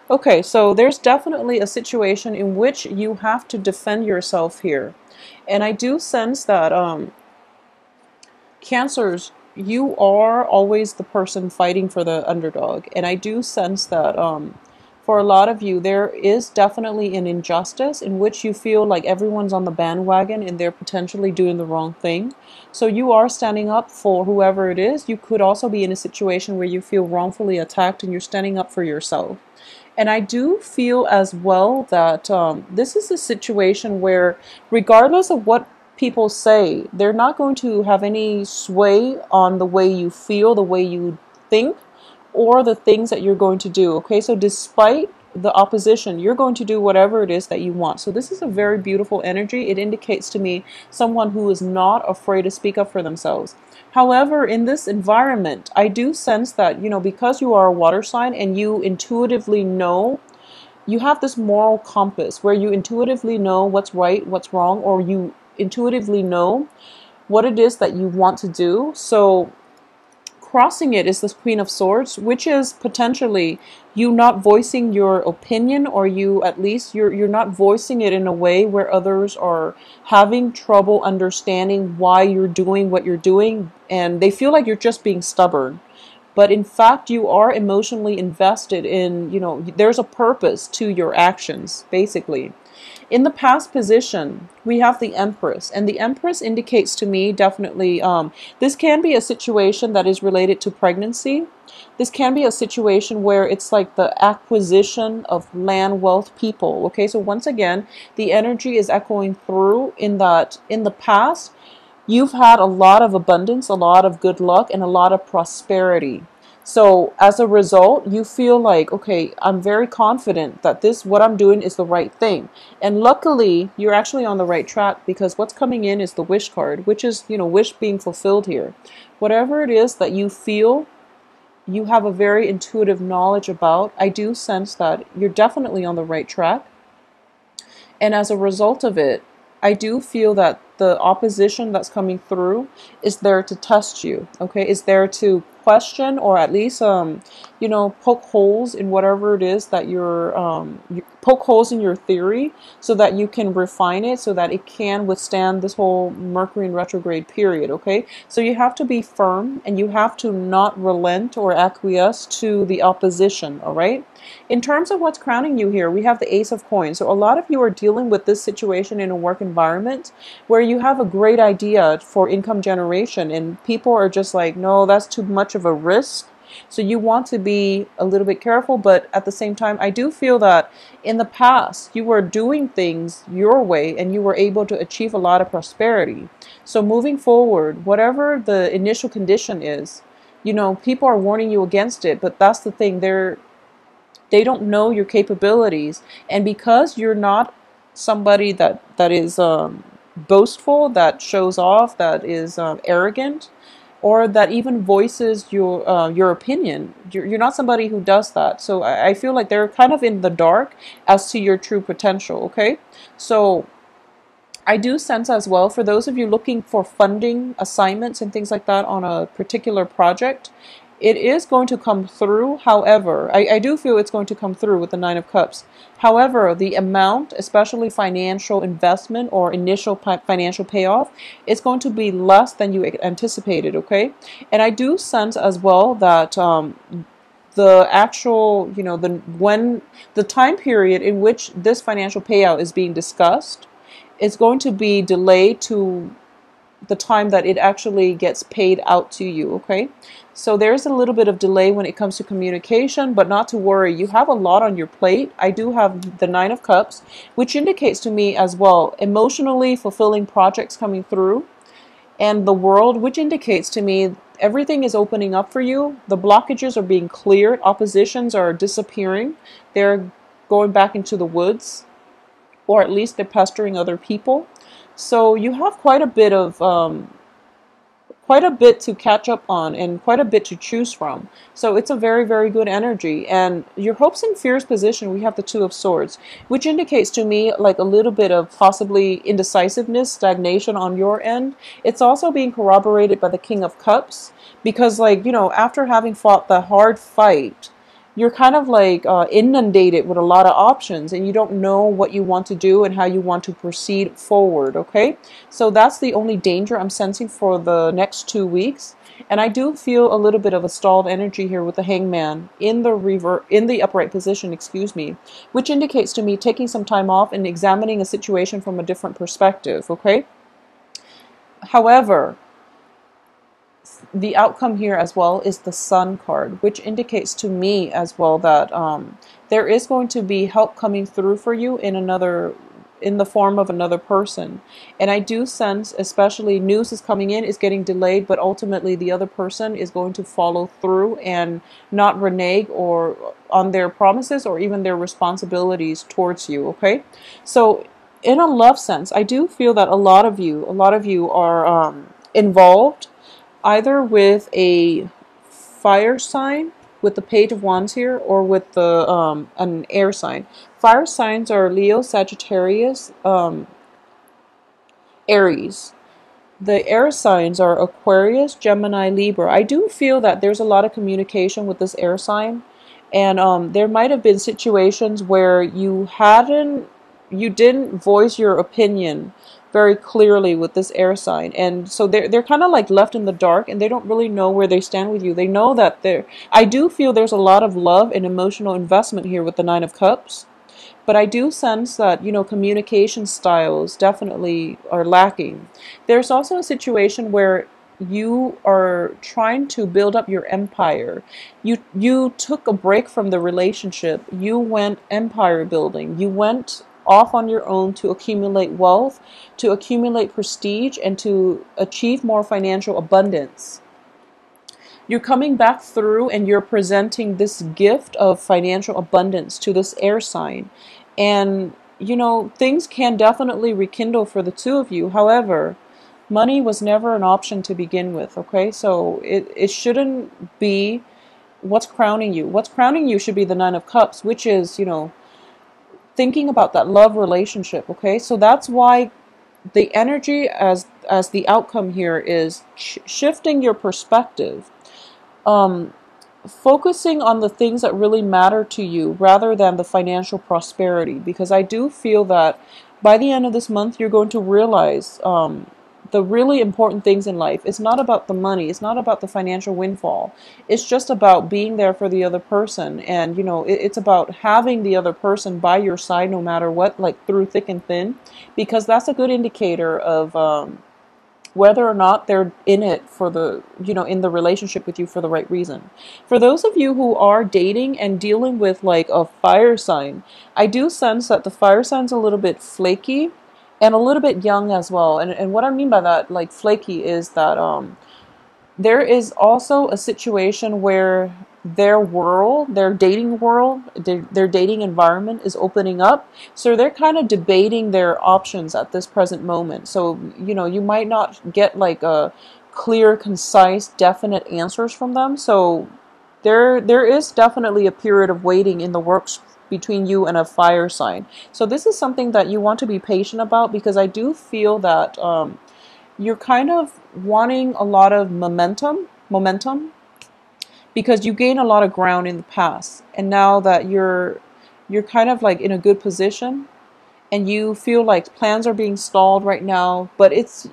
Okay, so there's definitely a situation in which you have to defend yourself here. And I do sense that Cancers, you are always the person fighting for the underdog. And I do sense that for a lot of you, there is definitely an injustice in which you feel like everyone's on the bandwagon and they're potentially doing the wrong thing. So you are standing up for whoever it is. You could also be in a situation where you feel wrongfully attacked and you're standing up for yourself. And I do feel as well that this is a situation where, regardless of what people say, they're not going to have any sway on the way you feel, the way you think, or the things that you're going to do. Okay, so despite the opposition, you're going to do whatever it is that you want. So this is a very beautiful energy. It indicates to me someone who is not afraid to speak up for themselves. However, in this environment, I do sense that, because you are a water sign and you intuitively know, you have this moral compass where you intuitively know what's right, what's wrong, or you intuitively know what it is that you want to do. So crossing it is the Queen of Swords, which is potentially you not voicing your opinion, or you at least you're not voicing it in a way where others are having trouble understanding why you're doing what you're doing, and they feel like you're just being stubborn. But in fact, you are emotionally invested in, there's a purpose to your actions, basically. In the past position, we have the Empress, and the Empress indicates to me definitely this can be a situation that is related to pregnancy. This can be a situation where it's like the acquisition of land, wealth, people. Okay, so once again, the energy is echoing through in that in the past, you've had a lot of abundance, a lot of good luck, and a lot of prosperity. So as a result, you feel like, okay, I'm very confident that what I'm doing is the right thing. And luckily, you're actually on the right track, because what's coming in is the wish card, which is, wish being fulfilled here. Whatever it is that you feel, you have a very intuitive knowledge about, I do sense that you're definitely on the right track. And as a result of it, I do feel that the opposition that's coming through is there to test you, okay? Is there to question, or at least, poke holes in whatever it is that you poke holes in your theory so that you can refine it, so that it can withstand this whole Mercury in retrograde period, okay? So you have to be firm, and you have to not relent or acquiesce to the opposition, all right? In terms of what's crowning you here, we have the Ace of Coins. So a lot of you are dealing with this situation in a work environment where you have a great idea for income generation, and people are just like, no, that's too much of a risk. So you want to be a little bit careful, but at the same time, I do feel that in the past, you were doing things your way and you were able to achieve a lot of prosperity. So moving forward, whatever the initial condition is, people are warning you against it, but that's the thing. They don't know your capabilities, and because you're not somebody that is boastful, that shows off, that is arrogant, or that even voices your opinion, you're not somebody who does that. So I feel like they're kind of in the dark as to your true potential. Okay, so I do sense as well, for those of you looking for funding assignments and things like that on a particular project, it is going to come through. However, I do feel it's going to come through with the Nine of Cups. However, the amount, especially financial investment or initial financial payoff, is going to be less than you anticipated, okay? And I do sense as well that the actual, when the time period in which this financial payout is being discussed, it's going to be delayed to the time that it actually gets paid out to you, okay? So there's a little bit of delay when it comes to communication, but not to worry. You have a lot on your plate. I do have the Nine of Cups, which indicates to me as well emotionally fulfilling projects coming through, and the World, which indicates to me everything is opening up for you. The blockages are being cleared. Oppositions are disappearing. They're going back into the woods, or at least they're pestering other people. So you have quite a bit to catch up on, and quite a bit to choose from. So it's a very, very good energy. And your hopes and fears position, we have the Two of Swords, which indicates to me like a little bit of possibly indecisiveness, stagnation on your end. It's also being corroborated by the King of Cups, because after having fought the hard fight, you're kind of like inundated with a lot of options, and you don't know what you want to do and how you want to proceed forward. Okay, so that's the only danger I'm sensing for the next 2 weeks. And I do feel a little bit of a stalled energy here with the Hangman in the upright position, excuse me, which indicates to me taking some time off and examining a situation from a different perspective. Okay, however, the outcome here as well is the Sun card, which indicates to me as well that there is going to be help coming through for you in the form of another person. And I do sense, especially news is coming in, is getting delayed, but ultimately the other person is going to follow through and not renege or on their promises or even their responsibilities towards you. Okay, so in a love sense, I do feel that a lot of you are involved either with a fire sign with the Page of Wands here, or with the an air sign. Fire signs are Leo, Sagittarius, Aries. The air signs are Aquarius, Gemini, Libra. I do feel that there's a lot of communication with this air sign, and there might have been situations where you didn't voice your opinion very clearly with this air sign, and so they're kind of like left in the dark, and they don't really know where they stand with you. They know that I do feel there's a lot of love and emotional investment here with the Nine of Cups, but I do sense that, communication styles definitely are lacking. There's also a situation where you are trying to build up your empire. You took a break from the relationship. You went empire building. You went off on your own to accumulate wealth, to accumulate prestige, and to achieve more financial abundance. You're coming back through and you're presenting this gift of financial abundance to this air sign. And, things can definitely rekindle for the two of you. However, money was never an option to begin with, okay? So it shouldn't be what's crowning you. What's crowning you should be the Nine of Cups, which is, thinking about that love relationship. Okay, so that's why the energy as the outcome here is shifting your perspective, focusing on the things that really matter to you rather than the financial prosperity, because I do feel that by the end of this month you're going to realize the really important things in life. It's not about the money. It's not about the financial windfall. It's just about being there for the other person. And, it's about having the other person by your side no matter what, like through thick and thin, because that's a good indicator of whether or not they're in it for in the relationship with you for the right reason. For those of you who are dating and dealing with like a fire sign, I do sense that the fire sign's a little bit flaky and a little bit young as well. And what I mean by that, like flaky, is that there is also a situation where their dating world, their dating environment is opening up. So they're kind of debating their options at this present moment. So, you might not get like a clear, concise, definite answers from them. So there is definitely a period of waiting in the works between you and a fire sign. So this is something that you want to be patient about, because I do feel that you're kind of wanting a lot of momentum, because you gained a lot of ground in the past, and now that you're kind of like in a good position, and you feel like plans are being stalled right now, but it's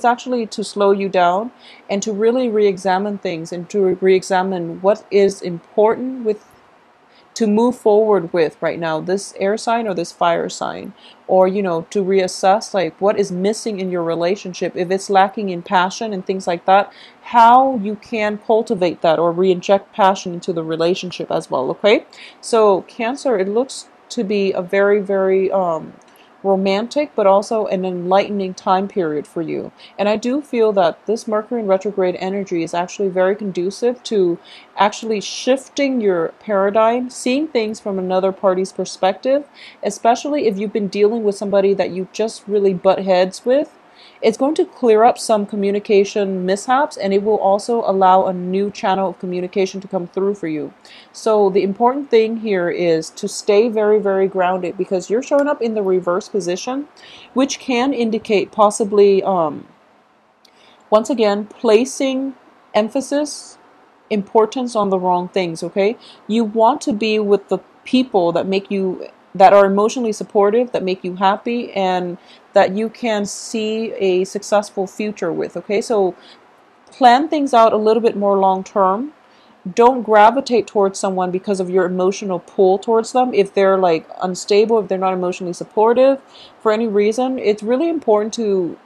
actually to slow you down and to really re-examine things and to re-examine what is important to move forward with right now, this air sign or this fire sign, or to reassess like what is missing in your relationship, if it's lacking in passion and things like that, how you can cultivate that or re-inject passion into the relationship as well. Okay, so Cancer, it looks to be a very, very romantic, but also an enlightening time period for you. And I do feel that this Mercury in retrograde energy is actually very conducive to actually shifting your paradigm, seeing things from another party's perspective, especially if you've been dealing with somebody that you just really butt heads with. It's going to clear up some communication mishaps, and it will also allow a new channel of communication to come through for you. So the important thing here is to stay very, very grounded, because you're showing up in the reverse position, which can indicate possibly, once again, placing emphasis importance on the wrong things, okay? You want to be with the people that make you, that are emotionally supportive, that make you happy, and that you can see a successful future with, okay? So plan things out a little bit more long term. Don't gravitate towards someone because of your emotional pull towards them. If they're like unstable, if they're not emotionally supportive for any reason, it's really important to,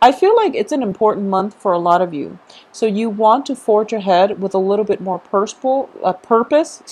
I feel like it's an important month for a lot of you. So you want to forge ahead with a little bit more purpose,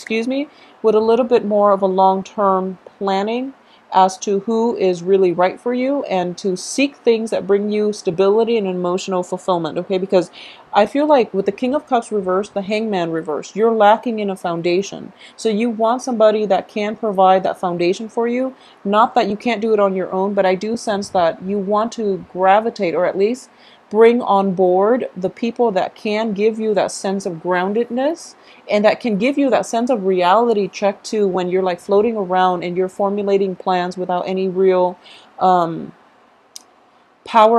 with a little bit more of a long-term planning as to who is really right for you, and to seek things that bring you stability and emotional fulfillment, okay? Because I feel like with the King of Cups reversed, the Hangman reversed, you're lacking in a foundation. So you want somebody that can provide that foundation for you. Not that you can't do it on your own, but I do sense that you want to gravitate, or at least bring on board, the people that can give you that sense of groundedness, and that can give you that sense of reality check too, when you're like floating around and you're formulating plans without any real power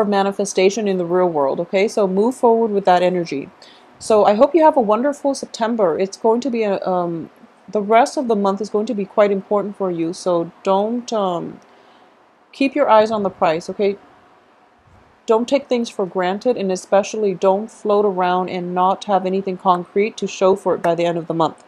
of manifestation in the real world, okay? So move forward with that energy. So I hope you have a wonderful September. It's going to be the rest of the month is going to be quite important for you. So don't keep your eyes on the price, okay? Don't take things for granted, and especially don't float around and not have anything concrete to show for it by the end of the month.